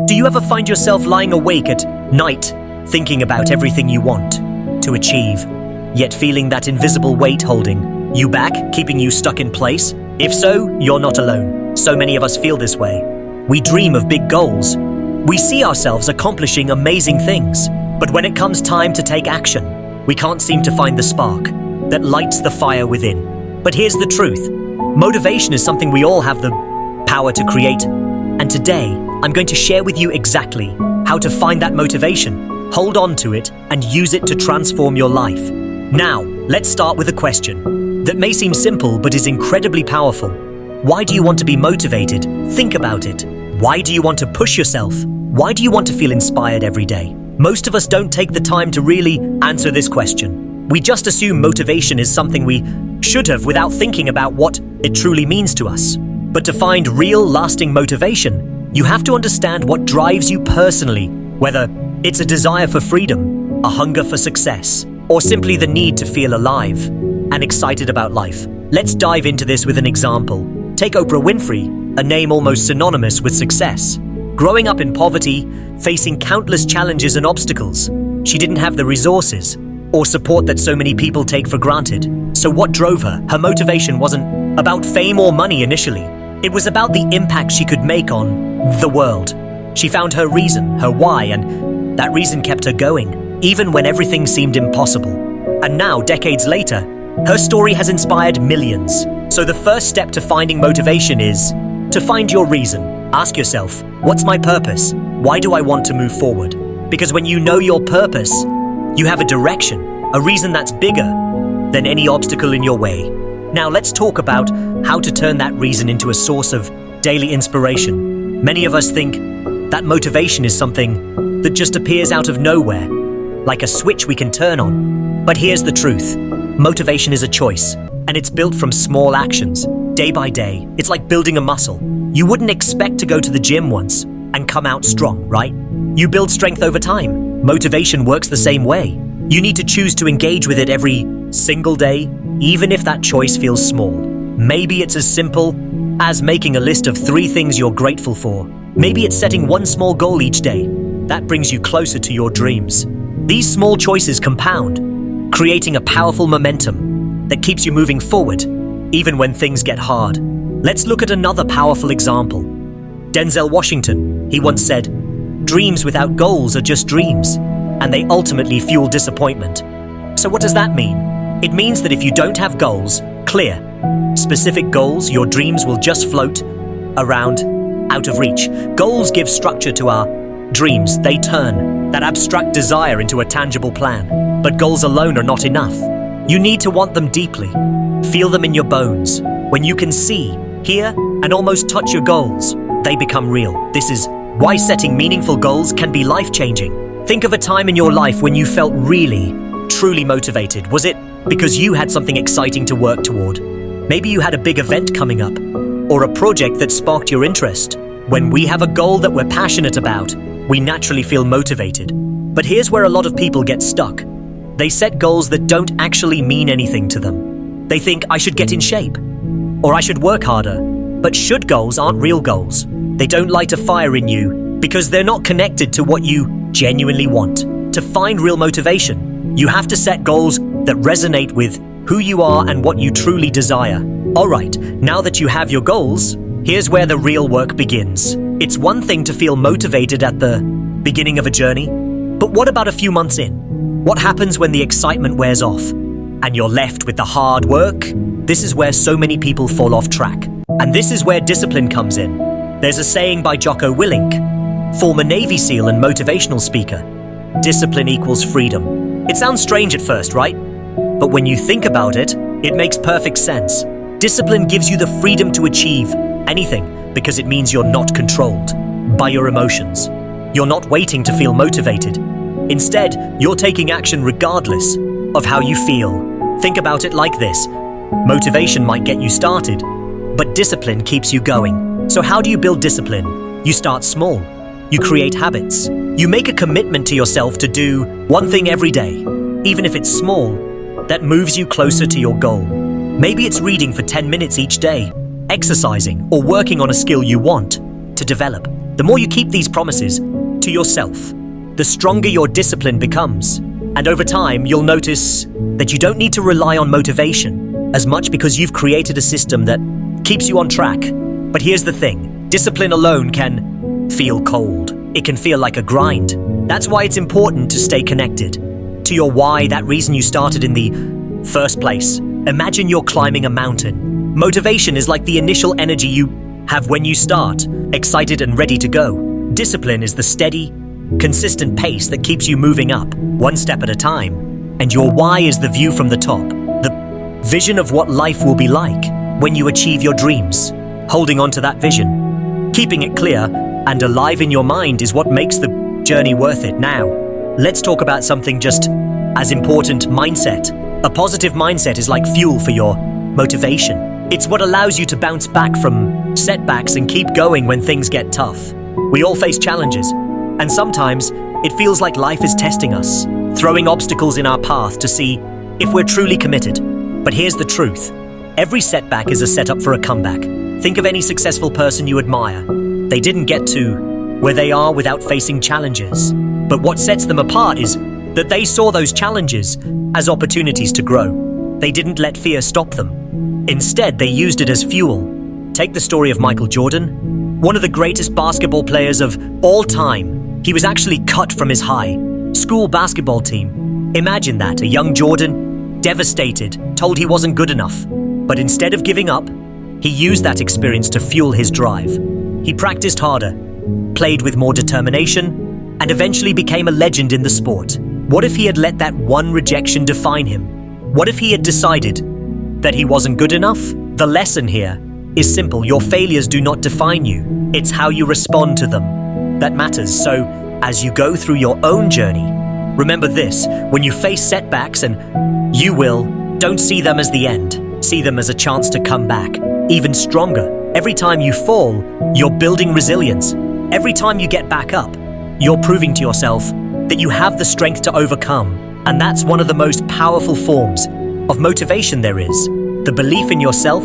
Do you ever find yourself lying awake at night, thinking about everything you want to achieve, yet feeling that invisible weight holding you back, keeping you stuck in place? If so, you're not alone. So many of us feel this way. We dream of big goals. We see ourselves accomplishing amazing things. But when it comes time to take action, we can't seem to find the spark that lights the fire within. But here's the truth. Motivation is something we all have the power to create. And today, I'm going to share with you exactly how to find that motivation, hold on to it, and use it to transform your life. Now, let's start with a question that may seem simple but is incredibly powerful. Why do you want to be motivated? Think about it. Why do you want to push yourself? Why do you want to feel inspired every day? Most of us don't take the time to really answer this question. We just assume motivation is something we should have without thinking about what it truly means to us. But to find real, lasting motivation, you have to understand what drives you personally, whether it's a desire for freedom, a hunger for success, or simply the need to feel alive and excited about life. Let's dive into this with an example. Take Oprah Winfrey, a name almost synonymous with success. Growing up in poverty, facing countless challenges and obstacles, she didn't have the resources or support that so many people take for granted. So what drove her? Her motivation wasn't about fame or money initially. It was about the impact she could make on the world. She found her reason, her why, and that reason kept her going, even when everything seemed impossible. And now, decades later, her story has inspired millions. So the first step to finding motivation is to find your reason. Ask yourself, what's my purpose? Why do I want to move forward? Because when you know your purpose, you have a direction, a reason that's bigger than any obstacle in your way. Now let's talk about how to turn that reason into a source of daily inspiration. Many of us think that motivation is something that just appears out of nowhere, like a switch we can turn on. But here's the truth. Motivation is a choice, and it's built from small actions, day by day. It's like building a muscle. You wouldn't expect to go to the gym once and come out strong, right? You build strength over time. Motivation works the same way. You need to choose to engage with it every single day, even if that choice feels small. Maybe it's as simple as making a list of 3 things you're grateful for. Maybe it's setting one small goal each day. That brings you closer to your dreams. These small choices compound, creating a powerful momentum that keeps you moving forward, even when things get hard. Let's look at another powerful example. Denzel Washington, he once said, "Dreams without goals are just dreams, and they ultimately fuel disappointment." So what does that mean? It means that if you don't have goals, clear, specific goals, your dreams will just float around, out of reach. Goals give structure to our dreams. They turn that abstract desire into a tangible plan. But goals alone are not enough. You need to want them deeply. Feel them in your bones. When you can see, hear, and almost touch your goals, they become real. This is why setting meaningful goals can be life-changing. Think of a time in your life when you felt really, truly motivated. Was it because you had something exciting to work toward? Maybe you had a big event coming up, or a project that sparked your interest. When we have a goal that we're passionate about, we naturally feel motivated. But here's where a lot of people get stuck. They set goals that don't actually mean anything to them. They think, I should get in shape, or I should work harder. But should goals aren't real goals. They don't light a fire in you because they're not connected to what you genuinely want. To find real motivation, you have to set goals that resonate with who you are and what you truly desire. Alright, now that you have your goals, here's where the real work begins. It's one thing to feel motivated at the beginning of a journey, but what about a few months in? What happens when the excitement wears off and you're left with the hard work? This is where so many people fall off track. And this is where discipline comes in. There's a saying by Jocko Willink, former Navy SEAL and motivational speaker, discipline equals freedom. It sounds strange at first, right? But when you think about it, it makes perfect sense. Discipline gives you the freedom to achieve anything because it means you're not controlled by your emotions. You're not waiting to feel motivated. Instead, you're taking action regardless of how you feel. Think about it like this. Motivation might get you started, but discipline keeps you going. So how do you build discipline? You start small. You create habits. You make a commitment to yourself to do one thing every day, even if it's small, that moves you closer to your goal. Maybe it's reading for 10 minutes each day, exercising, or working on a skill you want to develop. The more you keep these promises to yourself, the stronger your discipline becomes. And over time, you'll notice that you don't need to rely on motivation as much because you've created a system that keeps you on track. But here's the thing, discipline alone can feel cold. It can feel like a grind. That's why it's important to stay connected to your why, that reason you started in the first place. Imagine you're climbing a mountain. Motivation is like the initial energy you have when you start, excited and ready to go. Discipline is the steady, consistent pace that keeps you moving up, one step at a time. And your why is the view from the top, the vision of what life will be like when you achieve your dreams. Holding on to that vision, keeping it clear and alive in your mind is what makes the journey worth it. Now, let's talk about something just as important, mindset. A positive mindset is like fuel for your motivation. It's what allows you to bounce back from setbacks and keep going when things get tough. We all face challenges, and sometimes it feels like life is testing us, throwing obstacles in our path to see if we're truly committed. But here's the truth. Every setback is a setup for a comeback. Think of any successful person you admire. They didn't get to where they are without facing challenges. But what sets them apart is that they saw those challenges as opportunities to grow. They didn't let fear stop them. Instead, they used it as fuel. Take the story of Michael Jordan, one of the greatest basketball players of all time. He was actually cut from his high school basketball team. Imagine that, a young Jordan, devastated, told he wasn't good enough. But instead of giving up, he used that experience to fuel his drive. He practiced harder, played with more determination, and eventually became a legend in the sport. What if he had let that one rejection define him? What if he had decided that he wasn't good enough? The lesson here is simple. Your failures do not define you. It's how you respond to them that matters. So, as you go through your own journey, remember this: when you face setbacks, and you will, don't see them as the end. See them as a chance to come back, even stronger. Every time you fall, you're building resilience. Every time you get back up, you're proving to yourself that you have the strength to overcome. And that's one of the most powerful forms of motivation there is. The belief in yourself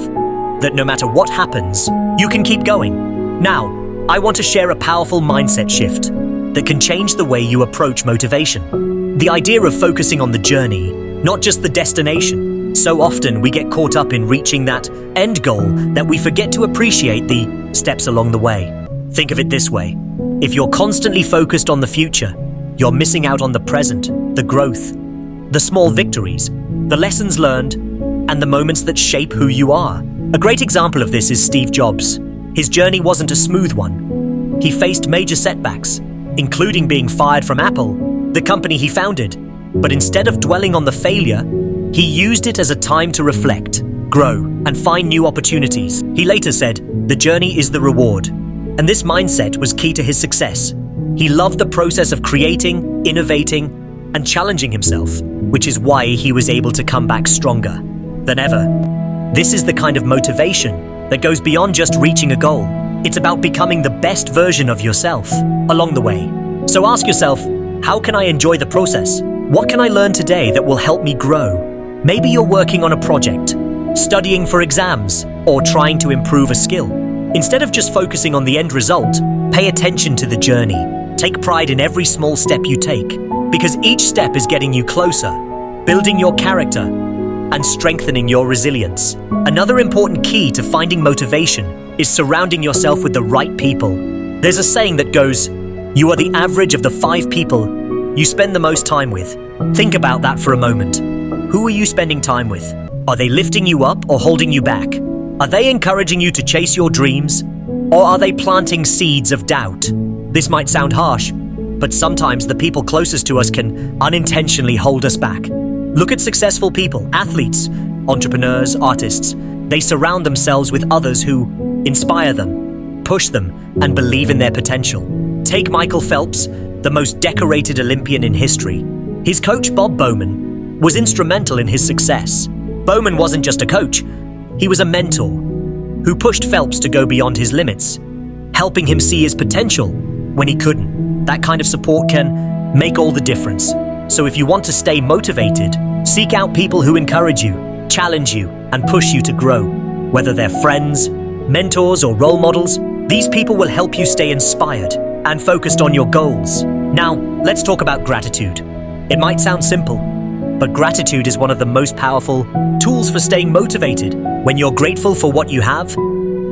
that no matter what happens, you can keep going. Now, I want to share a powerful mindset shift that can change the way you approach motivation. The idea of focusing on the journey, not just the destination. So often we get caught up in reaching that end goal that we forget to appreciate the steps along the way. Think of it this way. If you're constantly focused on the future, you're missing out on the present, the growth, the small victories, the lessons learned, and the moments that shape who you are. A great example of this is Steve Jobs. His journey wasn't a smooth one. He faced major setbacks, including being fired from Apple, the company he founded. But instead of dwelling on the failure, he used it as a time to reflect, grow, and find new opportunities. He later said, "The journey is the reward." And this mindset was key to his success. He loved the process of creating, innovating, and challenging himself, which is why he was able to come back stronger than ever. This is the kind of motivation that goes beyond just reaching a goal. It's about becoming the best version of yourself along the way. So ask yourself, how can I enjoy the process? What can I learn today that will help me grow? Maybe you're working on a project, studying for exams, or trying to improve a skill. Instead of just focusing on the end result, pay attention to the journey. Take pride in every small step you take, because each step is getting you closer, building your character, and strengthening your resilience. Another important key to finding motivation is surrounding yourself with the right people. There's a saying that goes, "You are the average of the 5 people you spend the most time with." Think about that for a moment. Who are you spending time with? Are they lifting you up or holding you back? Are they encouraging you to chase your dreams? Or are they planting seeds of doubt? This might sound harsh, but sometimes the people closest to us can unintentionally hold us back. Look at successful people, athletes, entrepreneurs, artists. They surround themselves with others who inspire them, push them, and believe in their potential. Take Michael Phelps, the most decorated Olympian in history. His coach, Bob Bowman, was instrumental in his success. Bowman wasn't just a coach, he was a mentor who pushed Phelps to go beyond his limits, helping him see his potential when he couldn't. That kind of support can make all the difference. So if you want to stay motivated, seek out people who encourage you, challenge you, and push you to grow. Whether they're friends, mentors, or role models, These people will help you stay inspired and focused on your goals. Now, let's talk about gratitude. It might sound simple, but gratitude is one of the most powerful tools for staying motivated. When you're grateful for what you have,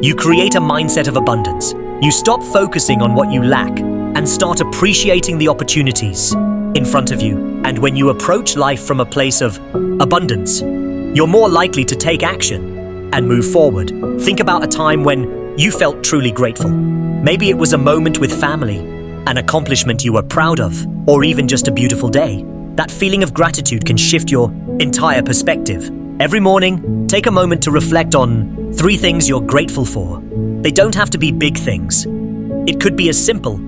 you create a mindset of abundance. You stop focusing on what you lack and start appreciating the opportunities in front of you. And when you approach life from a place of abundance, you're more likely to take action and move forward. Think about a time when you felt truly grateful. Maybe it was a moment with family, an accomplishment you were proud of, or even just a beautiful day. That feeling of gratitude can shift your entire perspective. Every morning, take a moment to reflect on 3 things you're grateful for. They don't have to be big things. It could be as simple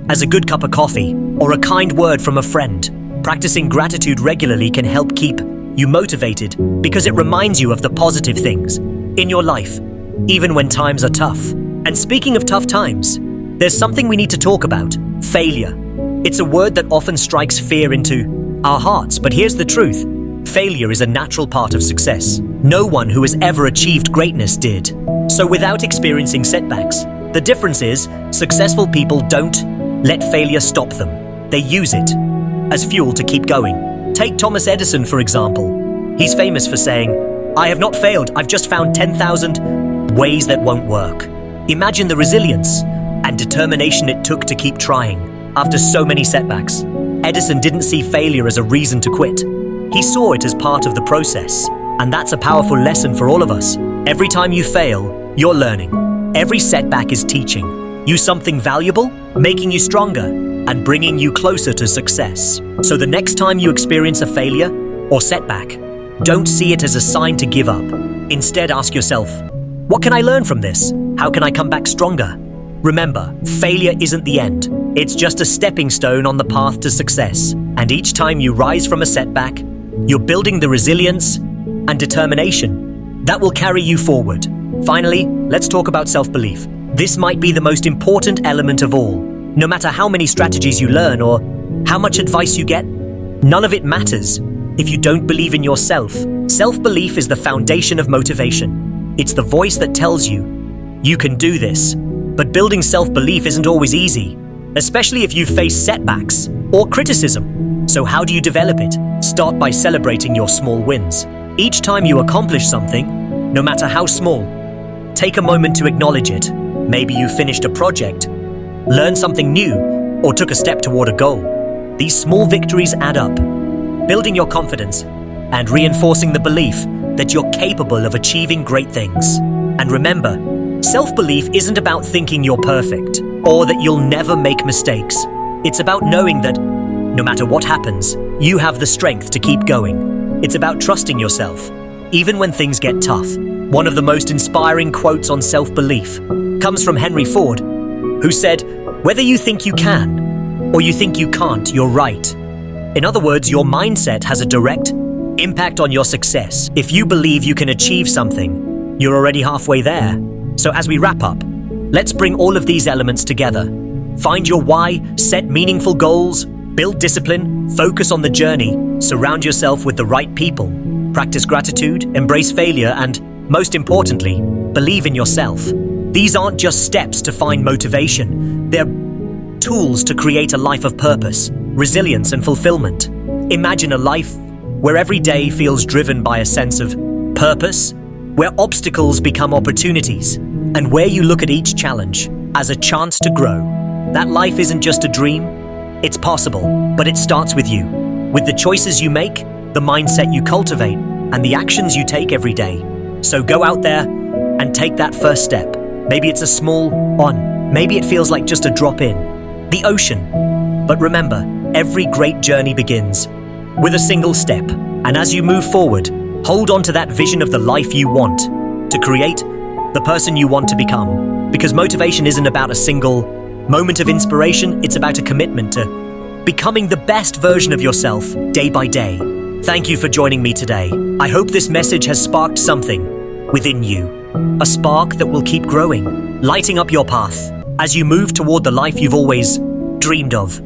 as a good cup of coffee or a kind word from a friend. Practicing gratitude regularly can help keep you motivated because it reminds you of the positive things in your life, even when times are tough. And speaking of tough times, there's something we need to talk about: failure. It's a word that often strikes fear into our hearts, but here's the truth. Failure is a natural part of success. No one who has ever achieved greatness did so without experiencing setbacks. The difference is, successful people don't let failure stop them. They use it as fuel to keep going. Take Thomas Edison, for example. He's famous for saying, "I have not failed, I've just found 10,000 ways that won't work." Imagine the resilience and determination it took to keep trying after so many setbacks. Edison didn't see failure as a reason to quit. He saw it as part of the process. And that's a powerful lesson for all of us. Every time you fail, you're learning. Every setback is teaching you something valuable, making you stronger, and bringing you closer to success. So the next time you experience a failure or setback, don't see it as a sign to give up. Instead, ask yourself, what can I learn from this? How can I come back stronger? Remember, failure isn't the end. It's just a stepping stone on the path to success. And each time you rise from a setback, you're building the resilience and determination that will carry you forward. Finally, let's talk about self-belief. This might be the most important element of all. No matter how many strategies you learn or how much advice you get, none of it matters if you don't believe in yourself. Self-belief is the foundation of motivation. It's the voice that tells you, you can do this. But building self-belief isn't always easy, especially if you face setbacks or criticism. So how do you develop it? Start by celebrating your small wins. Each time you accomplish something, no matter how small, take a moment to acknowledge it. Maybe you finished a project, learned something new, or took a step toward a goal. These small victories add up, building your confidence and reinforcing the belief that you're capable of achieving great things. And remember, self-belief isn't about thinking you're perfect or that you'll never make mistakes. It's about knowing that no matter what happens, you have the strength to keep going. It's about trusting yourself, even when things get tough. One of the most inspiring quotes on self-belief comes from Henry Ford, who said, "Whether you think you can or you think you can't, you're right." In other words, your mindset has a direct impact on your success. If you believe you can achieve something, you're already halfway there. So as we wrap up, let's bring all of these elements together. Find your why, set meaningful goals, build discipline, focus on the journey, surround yourself with the right people, practice gratitude, embrace failure, and, most importantly, believe in yourself. These aren't just steps to find motivation. They're tools to create a life of purpose, resilience, and fulfillment. Imagine a life where every day feels driven by a sense of purpose, where obstacles become opportunities, and where you look at each challenge as a chance to grow. That life isn't just a dream. It's possible, but it starts with you, with the choices you make, the mindset you cultivate, and the actions you take every day. So go out there and take that first step. Maybe it's a small one. Maybe it feels like just a drop in the ocean. But remember, every great journey begins with a single step. And as you move forward, hold on to that vision of the life you want to create, the person you want to become. Because motivation isn't about a single moment of inspiration, it's about a commitment to becoming the best version of yourself day by day. Thank you for joining me today. I hope this message has sparked something within you, a spark that will keep growing, lighting up your path as you move toward the life you've always dreamed of.